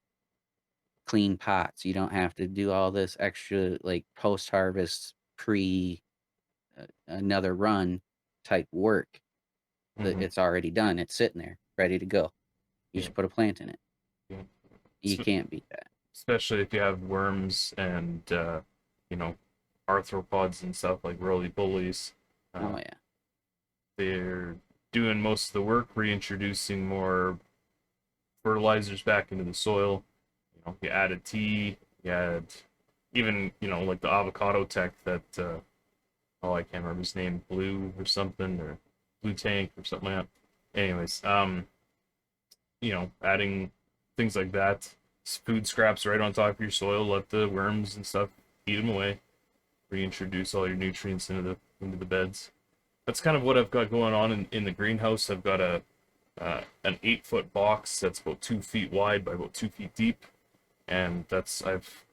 clean pots. You don't have to do all this extra like post harvest pre another run type work. Hmm. It's already done. It's sitting there ready to go. You Yeah. just put a plant in it. Yeah. You can't beat that. Especially if you have worms and you know arthropods and stuff like roly polies. Uh, Oh yeah. they're doing most of the work, reintroducing more fertilizers back into the soil. You know, you added tea, you add even, you know, like the avocado tech that oh, I can't remember his name, Blue or something, or Blue Tank or something like that. Anyways, you know, adding things like that, food scraps right on top of your soil, let the worms and stuff eat them away, reintroduce all your nutrients into the beds. That's kind of what I've got going on in the greenhouse. I've got a an 8 foot box that's about 2 feet wide by about 2 feet deep, and that's I've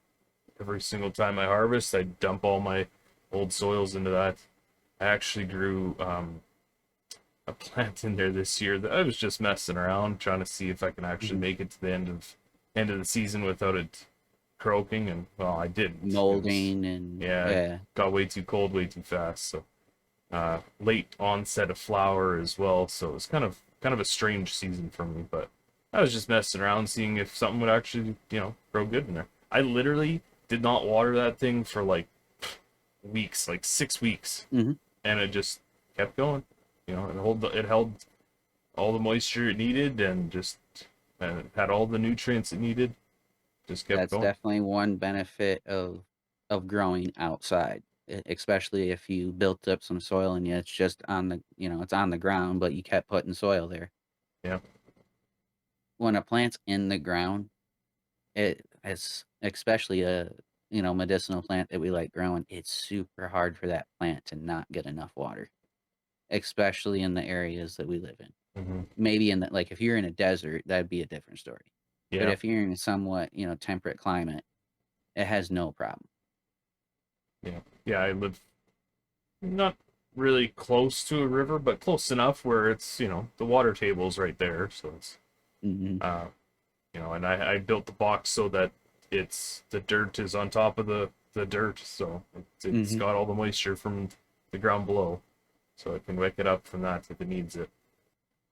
every single time I harvest, I dump all my old soils into that. I actually grew a plant in there this year that I was just messing around trying to see if I can actually Mhm. make it to the end of the season without it croaking, and well, I didn't. It was Molding and yeah, it yeah. got way too cold way too fast. So late onset of flower as well. So it was kind of a strange season for me, but I was just messing around, seeing if something would actually, you know, grow good in there. I literally did not water that thing for like weeks, like 6 weeks, Hmm. and it just kept going. You know, it held all the moisture it needed, and just had all the nutrients it needed. Just kept That's going. definitely one benefit of growing outside, especially if you built up some soil and it's just on the it's on the ground, but you kept putting soil there. Yeah. When a plant's in the ground, it's especially a medicinal plant that we like growing. It's super hard for that plant to not get enough water, especially in the areas that we live in. Hmm. Maybe in the like if you're in a desert, that'd be a different story. But Yeah. if you're in a somewhat temperate climate, it has no problem. Yeah. Yeah. I live not really close to a river, but close enough where it's, you know, the water table's right there. So it's, Mhm, uh, you know, and I built the box so that it's the dirt is on top of the dirt. So it's mhm. got all the moisture from the ground below. So it can wake it up from that if it needs it.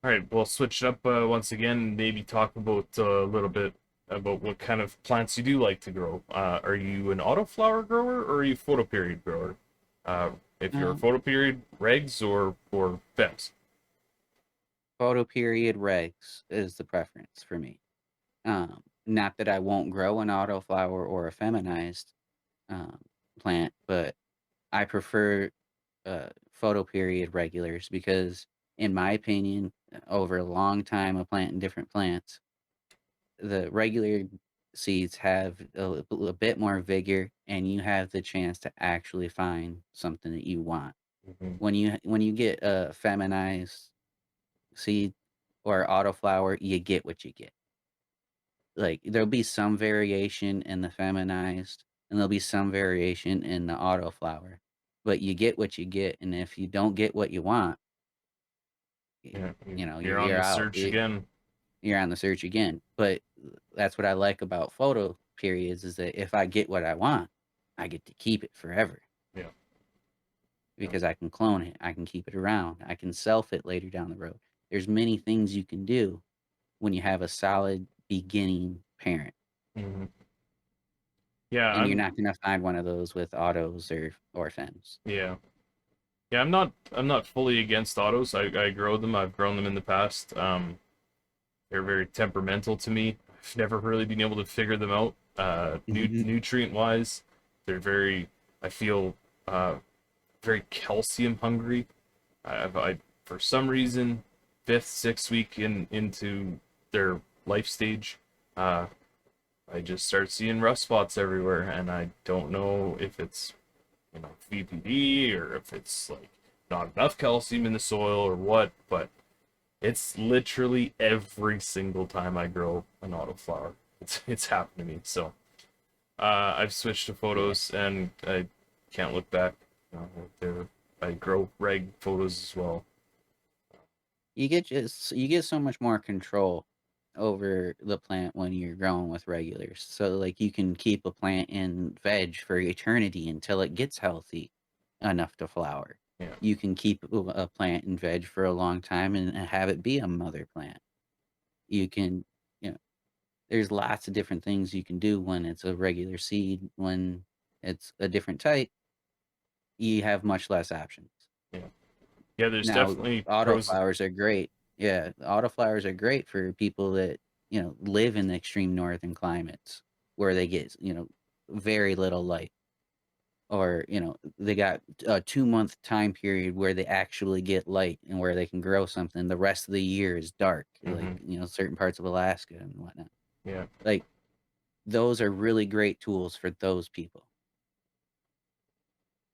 All right, we'll switch it up once again and maybe talk about a little bit about what kind of plants you do like to grow. Are you an autoflower grower or are you photoperiod grower? Uh, if you're a Um, photoperiod, regs or fems? Photoperiod regs is the preference for me. Not that I won't grow an autoflower or a feminized um, plant, but I prefer photoperiod regulars because, in my opinion, over a long time of planting different plants, the regular seeds have a bit more vigor, and you have the chance to actually find something that you want. Hmm. When you get a feminized seed or autoflower, you get what you get. Like, there'll be some variation in the feminized, and there'll be some variation in the autoflower, but you get what you get, and if you don't get what you want, y Yeah, you're you're on you're the out. search again. You're on the search again, but that's what I like about photo periods is that if I get what I want, I get to keep it forever Yeah. Yeah. because I can clone it, I can keep it around, I can self it later down the road. There's many things you can do when you have a solid beginning parent, Hmm. Yeah, and you're not gonna find one of those with autos or fems. yeah. Yeah, I'm not fully against autos. I grow them. I've grown them in the past. They're very temperamental to me. I've never really been able to figure them out. Mhm. Nutrient wise, they're very. I feel uh, very calcium hungry. I for some reason, fifth, sixth week into their life stage, uh, I just start seeing rust spots everywhere, and I don't know if it's, you know, VPD or if it's like not enough calcium in the soil or what, but it's literally every single time I grow an autoflower. It's happened to me. So I've switched to Yeah. photos and I can't look back. You know, I grow reg photos as well. You get so much more control over the plant when you're growing with regulars. So like you can keep a plant in veg for eternity until it gets healthy enough to flower. Yeah. You can keep a plant in veg for a long time and have it be a mother plant. You can, you know, there's lots of different things you can do when it's a regular seed, when it's a different type. you have much less options. Yeah. Yeah, there's Now, definitely pros. autoflowers are great. Yeah, autoflowers are great for people that, live in the extreme northern climates where they get, very little light. Or, they got a 2-month time period where they actually get light and where they can grow something. The rest of the year is dark, like, Hmm. certain parts of Alaska and whatnot. Yeah. Like, those are really great tools for those people.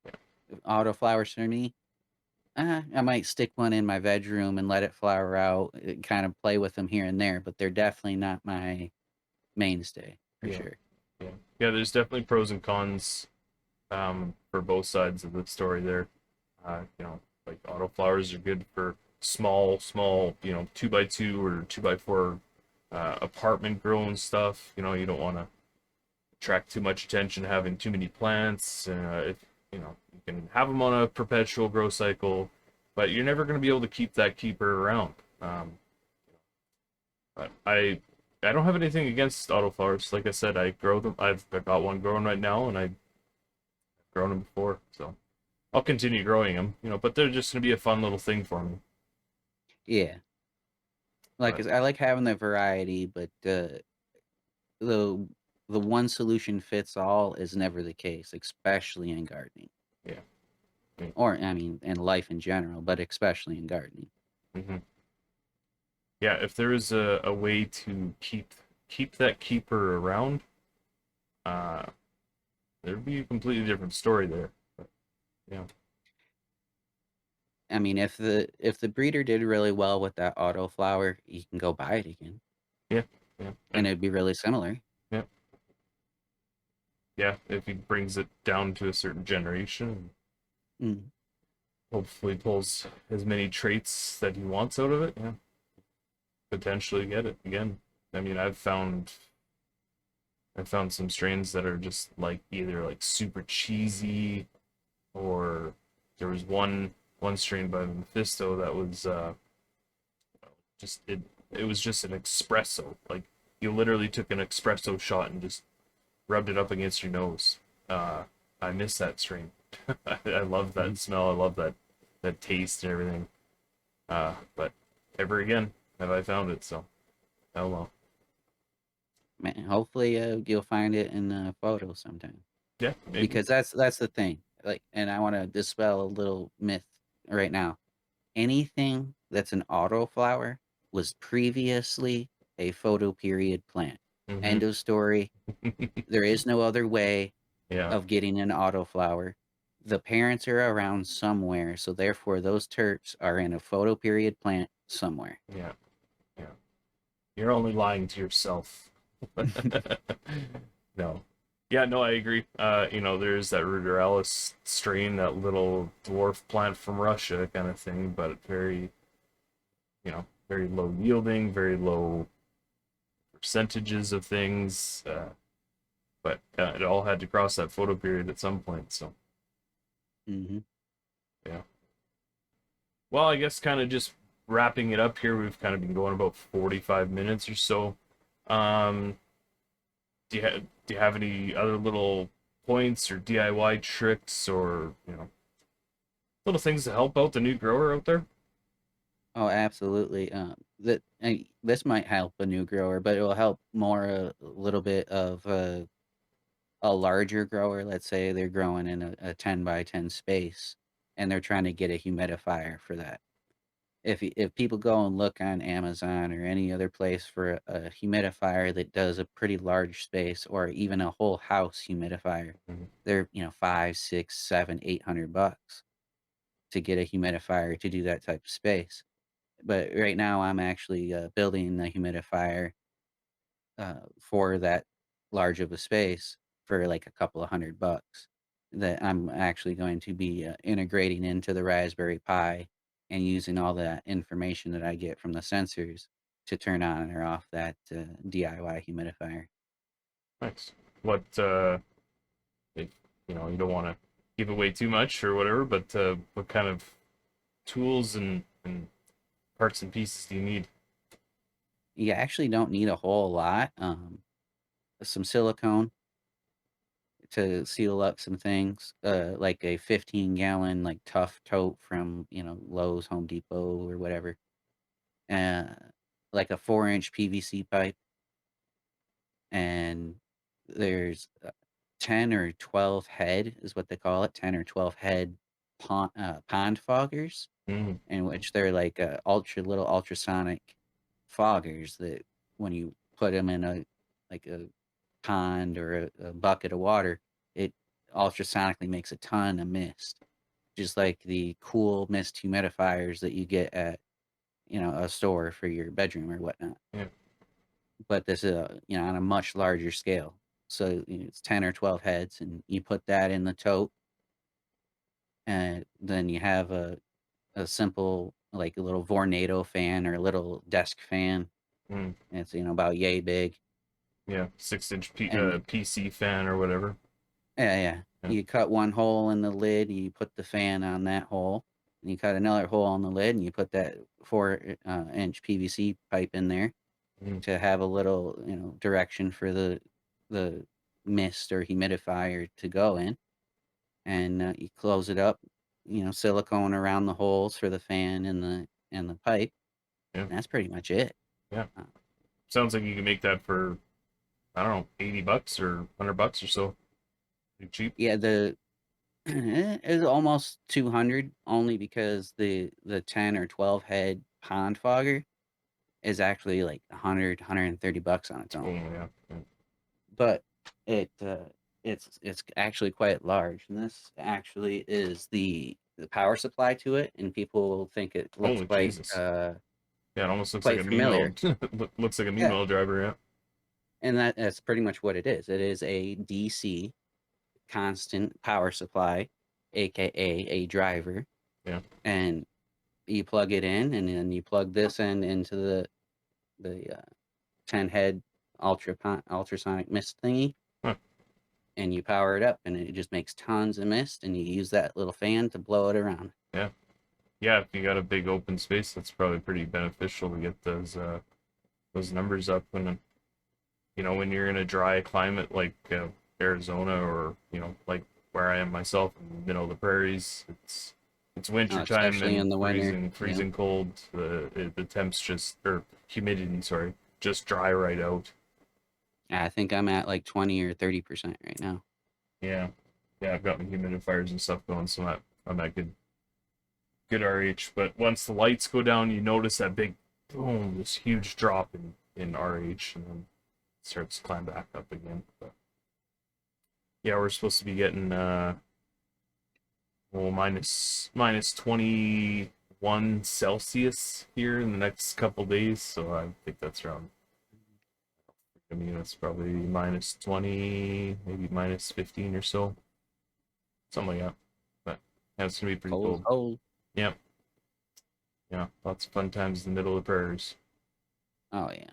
Yeah. Autoflowers for me, I might stick one in my bedroom and let it flower out, kind of play with them here and there, but they're definitely not my mainstay for Yeah. sure. Yeah. Yeah, there's definitely pros and cons for both sides of the story there. Like autoflowers are good for small, 2x2 or 2x4 apartment grown stuff. You don't want to attract too much attention having too many plants. If you can have them on a perpetual grow cycle, but you're never going to be able to keep that keeper around. But I don't have anything against autoflowers. Like I said, I grow them. I've got one growing right now, and I've grown them before, so I'll continue growing them. But they're just gonna be a fun little thing for me. Yeah. Like, But I like having the variety, but, the the one solution fits all is never the case, especially in gardening. yeah, yeah. Or, I mean, in life in general, but especially in gardening. Hmm. Yeah, if there is a way to keep that keeper around, uh, there'd be a completely different story there. But yeah, I mean, if the breeder did really well with that autoflower, you can go buy it again, yeah, yeah, and and it'd be really similar. yeah, yeah. If he brings it down to a certain generation, Mm. hopefully pulls as many traits that he wants out of it, yeah, potentially get it again. I mean, I've found some strains that are just like either like super cheesy, or there was one strain by Mephisto that was just it was just an espresso. Like you literally took an espresso shot and just rubbed it up against your nose. I miss that strain. I love Mhm. that smell. I love that taste and everything. But ever again have I found it. So oh well. Man, hopefully, you'll find it in a photo sometime. Yeah, maybe. Because that's the thing. Like, and I want to dispel a little myth right now. Anything that's an autoflower was previously a photo period plant. Hmm. End of story. There is no other way Yeah, of getting an autoflower. The parents are around somewhere, so therefore those terps are in a photo period plant somewhere. yeah, yeah. You're only lying to yourself. No. Yeah, no, I agree. There's that ruderalis strain, that little dwarf plant from Russia kind of thing, but very low yielding, very low percentages of things. But it all had to cross that photo period at some point. So, Mhm. yeah. Well, I guess kind of just wrapping it up here, we've kind of been going about 45 minutes or so. Um, do you have any other little points or DIY tricks, or little things to help out the new grower out there? Oh, absolutely. This might help a new grower, but it will help more a little bit of a larger grower. Let's say they're growing in a 10 by 10 space, and they're trying to get a humidifier for that. If people go and look on Amazon or any other place for a humidifier that does a pretty large space, or even a whole house humidifier, Mhm. they're 5, 6, 7, $800 to get a humidifier to do that type of space. But right now, I'm actually building a humidifier for that large of a space for like a couple of $100 that I'm actually going to be integrating into the Raspberry Pi and using all that information that I get from the sensors to turn on or off that DIY humidifier. Nice. What if you don't want to give away too much or whatever, but what kind of tools and parts and pieces do you need? You actually don't need a whole lot. Some silicone to seal up some things, like a 15-gallon like tough tote from Lowe's, Home Depot, or whatever, uh, like a 4-inch PVC pipe, and there's 10 or 12 head is what they call it, 10 or 12 head pond foggers, Mm, in which they're like little ultrasonic foggers that when you put them in a pond or a bucket of water, it ultrasonically makes a ton of mist, just like the cool mist humidifiers that you get at a store for your bedroom or whatnot. yeah. But this is on a much larger scale. So it's 10 or 12 heads, and you put that in the tote, and then you have a simple like a little Vornado fan or a little desk fan. Mm, And it's about yay big. yeah. 6-inch And PC fan or whatever. yeah, yeah. Yeah. You cut one hole in the lid, you put the fan on that hole, and you cut another hole in the lid, and you put that 4 inch PVC pipe in there Mm, to have a little, direction for the mist or humidifier to go in. And you close it up, silicone around the holes for the fan and the pipe. yeah. And that's pretty much it. Yeah. Uh, Sounds like you can make that for, I don't know, $80 or $100 or so. Pretty cheap. yeah, the it's almost 200, only because the 10 or 12 head pond fogger is actually like 100, $130 on its Oh own. yeah. Yeah. But it it's actually quite large, and this actually is the power supply to it, and people think it looks Holy Jesus. Yeah, it almost looks like quite a mean old familiar. looks like a mean Yeah, old driver, yeah. and that's pretty much what it is. It is a DC constant power supply, aka a driver, Yeah. and you plug it in, and then you plug this end into the 10 head ultrasonic mist thingy, Huh. and you power it up, and it just makes tons of mist, and you use that little fan to blow it around. Yeah. Yeah, if you got a big open space, that's probably pretty beneficial to get those numbers up when when you're in a dry climate like Arizona, or like where I am myself in the middle of the prairies. It's winter time Especially and in the winter. freezing cold. The temps just, or humidity, sorry, just dry right out. I think I'm at like 20 or 30% right now. Yeah, yeah, I've got my humidifiers and stuff going, so I'm at good RH. But once the lights go down, you notice that big boom, this huge drop in RH, and then it starts to climb back up again. But yeah, we're supposed to be getting well, minus 21 Celsius here in the next couple days, so I think that's around. I mean, it's probably minus 20, maybe minus 15 or so, something like that. But yeah, it's gonna be pretty Cold, cold. cold. Yeah, yeah, lots of fun times in the middle of the prairies. Oh yeah.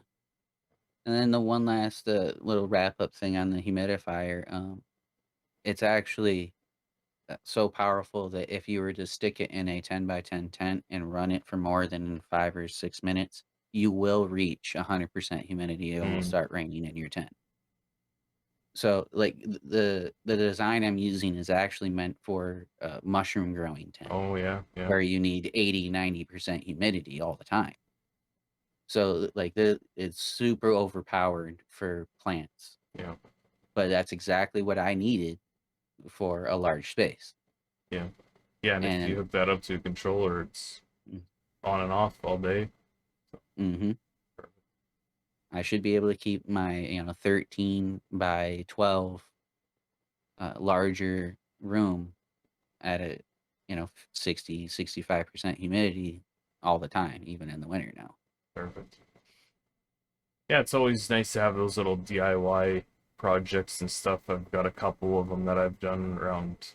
And then the one last little wrap up thing on the humidifier. It's actually so powerful that if you were to stick it in a 10 by 10 tent and run it for more than 5 or 6 minutes, you will reach 100% humidity. It will Mm. start raining in your tent. So, like the design I'm using is actually meant for mushroom growing tent, Oh yeah, yeah, where you need 80, 90% humidity all the time. So, like it's super overpowered for plants, yeah, but that's exactly what I needed for a large space. yeah, yeah. And if you And hook that up to a controller, it's mm, on and off all day. mhm, I should be able to keep my 13 by 12 larger room at a 60, 65% humidity all the time, even in the winter now. Perfect. Yeah, it's always nice to have those little DIY projects and stuff. I've got a couple of them that I've done around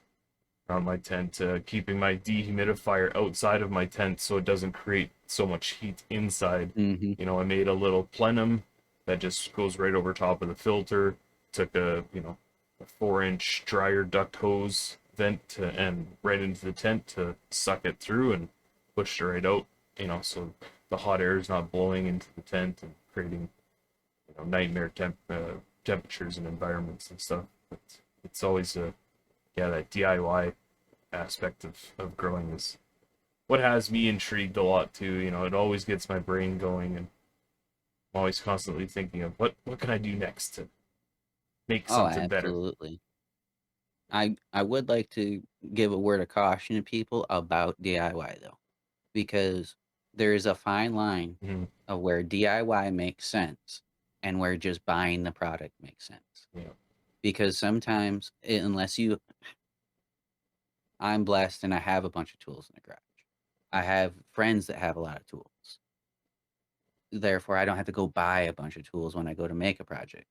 my tent, keeping my dehumidifier outside of my tent so it doesn't create so much heat inside. Hmm. I made a little plenum that just goes right over top of the filter. Took a 4-inch dryer duct hose vent and right into the tent to suck it through and pushed it right out. So the hot air is not blowing into the tent and creating nightmare temperatures and environments and stuff. But it's always a yeah, that DIY aspect of growing is what has me intrigued a lot too. You know, it always gets my brain going, and I'm always constantly thinking of what can I do next to make Oh, something better. absolutely. I would like to give a word of caution to people about DIY though, because there is a fine line Mm-hmm. of where DIY makes sense and where just buying the product makes sense. Yeah. Because sometimes, unless you, I'm blessed and I have a bunch of tools in the garage. I have friends that have a lot of tools. Therefore, I don't have to go buy a bunch of tools when I go to make a project.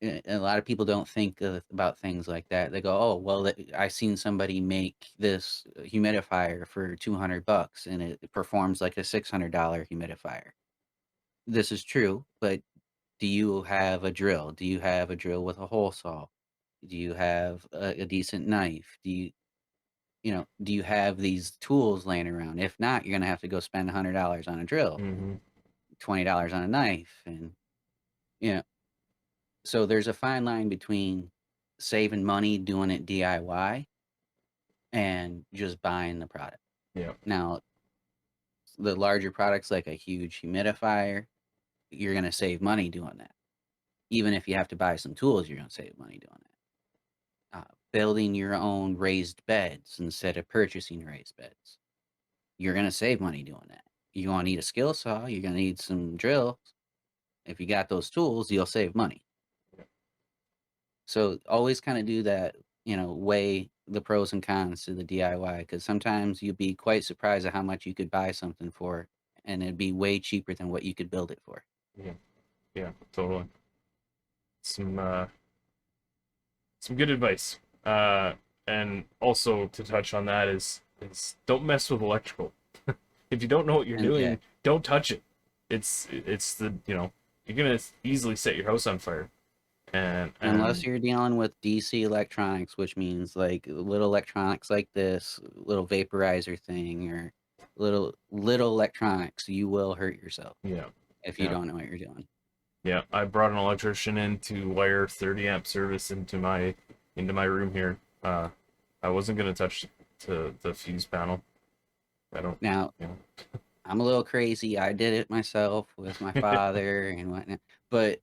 A lot of people don't think about things like that. They go, "Oh, well, I seen somebody make this humidifier for $200 and it performs like a $600 humidifier." This is true, but do you have a drill? Do you have a drill with a hole saw? Do you have a decent knife? Do you have these tools laying around? If not, you're gonna have to go spend $100 on a drill, Mm-hmm. $20 on a knife, and you know. So there's a fine line between saving money doing it DIY and just buying the product. Yeah. Now, the larger products like a huge humidifier, you're gonna save money doing that. Even if you have to buy some tools, you're gonna save money doing that. Building your own raised beds instead of purchasing raised beds, you're gonna save money doing that. You're gonna need a skill saw. You're gonna need some drills. If you got those tools, you'll save money. So always kind of do that, weigh the pros and cons to the DIY because sometimes you'd be quite surprised at how much you could buy something for, and it'd be way cheaper than what you could build it for. Yeah. Yeah. Totally. Some some good advice. And also to touch on that is don't mess with electrical. If you don't know what you're And yeah, doing, don't touch it. It's the you're gonna easily set your house on fire. unless And you're dealing with DC electronics, which means like little electronics like this, little vaporizer thing, or little electronics, you will hurt yourself yeah, if you yeah, don't know what you're doing. yeah. I brought an electrician in to wire 30 amp service into my room here. I wasn't gonna touch the fuse panel. I don't, Now, you know. I'm a little crazy. I did it myself with my father and whatnot. But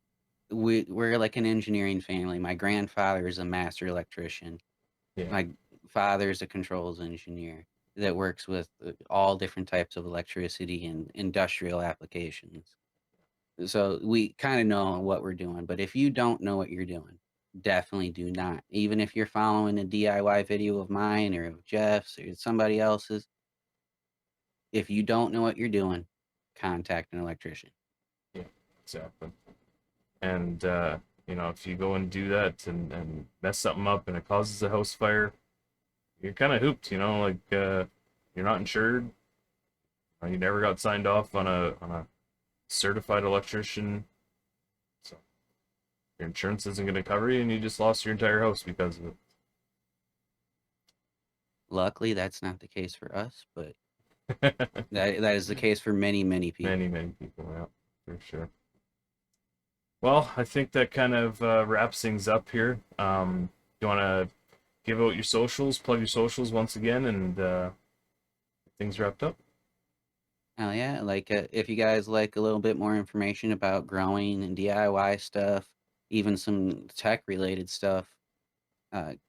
we're like an engineering family. My grandfather is a master electrician. Yeah, My father's a controls engineer that works with all different types of electricity and industrial applications. So we kind of know what we're doing. But if you don't know what you're doing, definitely do not. Even if you're following a DIY video of mine or of Jeff's or somebody else's, if you don't know what you're doing, contact an electrician. yeah, exactly. And if you go and do that and mess something up and it causes a house fire, you're kind of hooped. Like you're not insured. You never got signed off on a certified electrician, so your insurance isn't going to cover you, and you just lost your entire house because of Luckily, that's not the case for us, but it. that is the case for many, many Many, people. many people, yeah, for sure. Well, I think that kind of wraps things up here. You want to give out your socials, plug your socials once again, and things wrapped up. Oh yeah, like if you guys like a little bit more information about growing and DIY stuff, even some tech related stuff,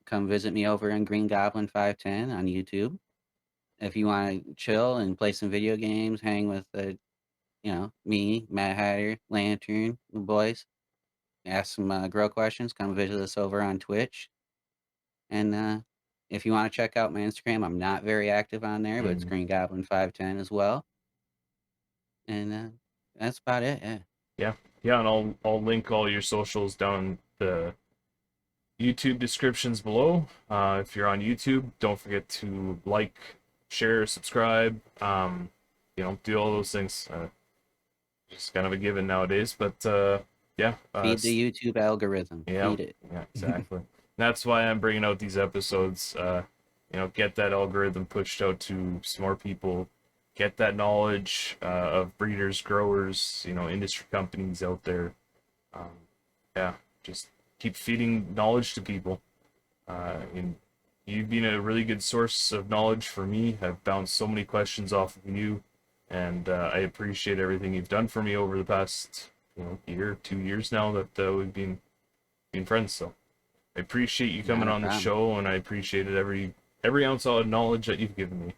come visit me over on Green Goblin 510 on YouTube. If you want to chill and play some video games, hang with me, Matt Hatter, Lantern, the boys, ask some grow questions, come visit us over on Twitch. And if you want to check out my Instagram, I'm not very active on there, but it's Mm, Green Goblin 510 as well. And that's about it. Yeah. yeah, yeah, and I'll link all your socials down the YouTube descriptions below. If you're on YouTube, don't forget to like, share, subscribe. Do all those things. Just kind of a given nowadays, but yeah, Feed the YouTube algorithm. yeah, Feed it. yeah, exactly. That's why I'm bringing out these episodes. Get that algorithm pushed out to some more people. Get that knowledge of breeders, growers, industry companies out there. Um, yeah, just keep feeding knowledge to people. And you've been a really good source of knowledge for me. I've bounced so many questions off of you, and I appreciate everything you've done for me over the past, year, 2 years now that we've been friends. So I appreciate you Not coming a on the problem. show, and I appreciated every ounce of knowledge that you've given me.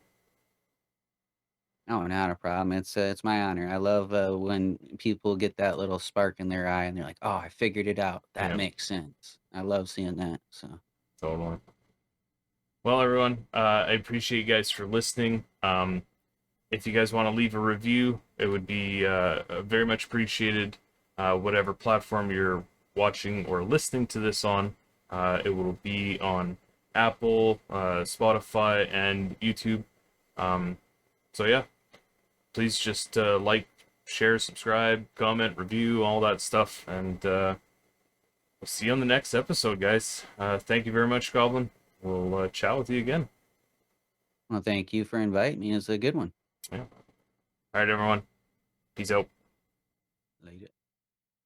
Oh, not a problem. It's my honor. I love when people get that little spark in their eye and they're like, "Oh, I figured it out. That Yeah, makes sense." I love seeing that. So, totally. Well, everyone, I appreciate you guys for listening. If you guys want to leave a review, it would be very much appreciated. Whatever platform you're watching or listening to this on, it will be on Apple, Spotify, and YouTube. Um, so yeah, please just like, share, subscribe, comment, review, all that stuff, and we'll see you on the next episode, guys. Thank you very much, Goblin. We'll chat with you again. well, thank you for inviting me. It's a good one. Yeah. All right, everyone. Peace out. Later.